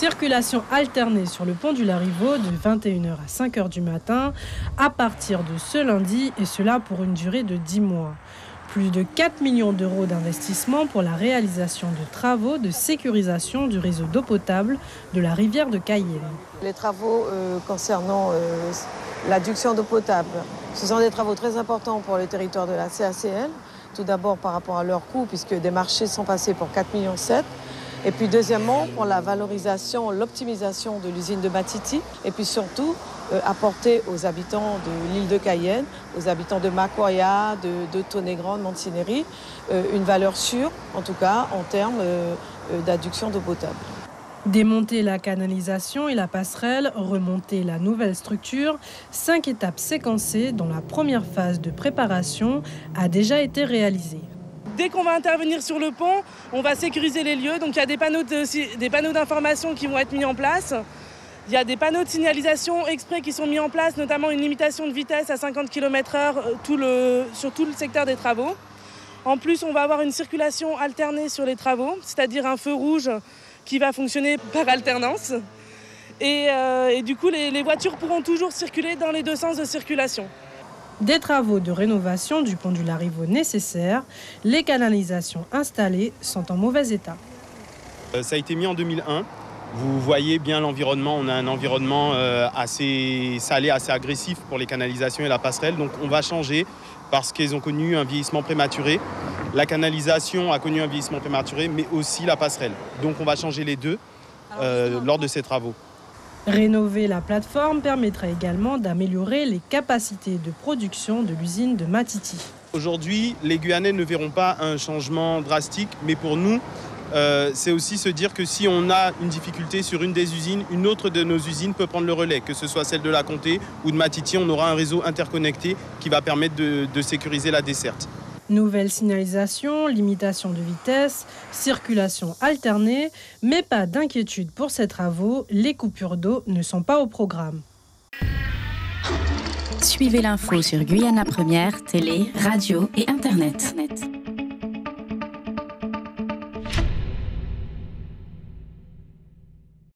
Circulation alternée sur le pont du Larivot de 21h à 5h du matin à partir de ce lundi et cela pour une durée de 10 mois. Plus de 4 millions d'euros d'investissement pour la réalisation de travaux de sécurisation du réseau d'eau potable de la rivière de Cayenne. Les travaux concernant l'adduction d'eau potable, ce sont des travaux très importants pour le territoire de la CACL. Tout d'abord par rapport à leur coût, puisque des marchés sont passés pour 4,7 millions. Et puis deuxièmement, pour la valorisation, l'optimisation de l'usine de Matiti. Et puis surtout, apporter aux habitants de l'île de Cayenne, aux habitants de Macoya, de Tonnegrande, Montigny, une valeur sûre, en tout cas en termes d'adduction d'eau potable. Démonter la canalisation et la passerelle, remonter la nouvelle structure, 5 étapes séquencées dont la première phase de préparation a déjà été réalisée. Dès qu'on va intervenir sur le pont, on va sécuriser les lieux. Donc il y a des panneaux d'information qui vont être mis en place. Il y a des panneaux de signalisation exprès qui sont mis en place, notamment une limitation de vitesse à 50 km/h sur tout le secteur des travaux. En plus, on va avoir une circulation alternée sur les travaux, c'est-à-dire un feu rouge qui va fonctionner par alternance. Et du coup, les voitures pourront toujours circuler dans les deux sens de circulation. Des travaux de rénovation du pont du Larivot nécessaires, les canalisations installées sont en mauvais état. Ça a été mis en 2001. Vous voyez bien l'environnement, on a un environnement assez salé, assez agressif pour les canalisations et la passerelle. Donc on va changer parce qu'ils ont connu un vieillissement prématuré. La canalisation a connu un vieillissement prématuré, mais aussi la passerelle. Donc on va changer les deux lors de ces travaux. Rénover la plateforme permettra également d'améliorer les capacités de production de l'usine de Matiti. Aujourd'hui, les Guyanais ne verront pas un changement drastique, mais pour nous, c'est aussi se dire que si on a une difficulté sur une des usines, une autre de nos usines peut prendre le relais, que ce soit celle de la Comté ou de Matiti, on aura un réseau interconnecté qui va permettre de sécuriser la desserte. Nouvelle signalisation, limitation de vitesse, circulation alternée, mais pas d'inquiétude pour ces travaux, les coupures d'eau ne sont pas au programme. Suivez l'info sur Guyana Première, télé, radio et internet.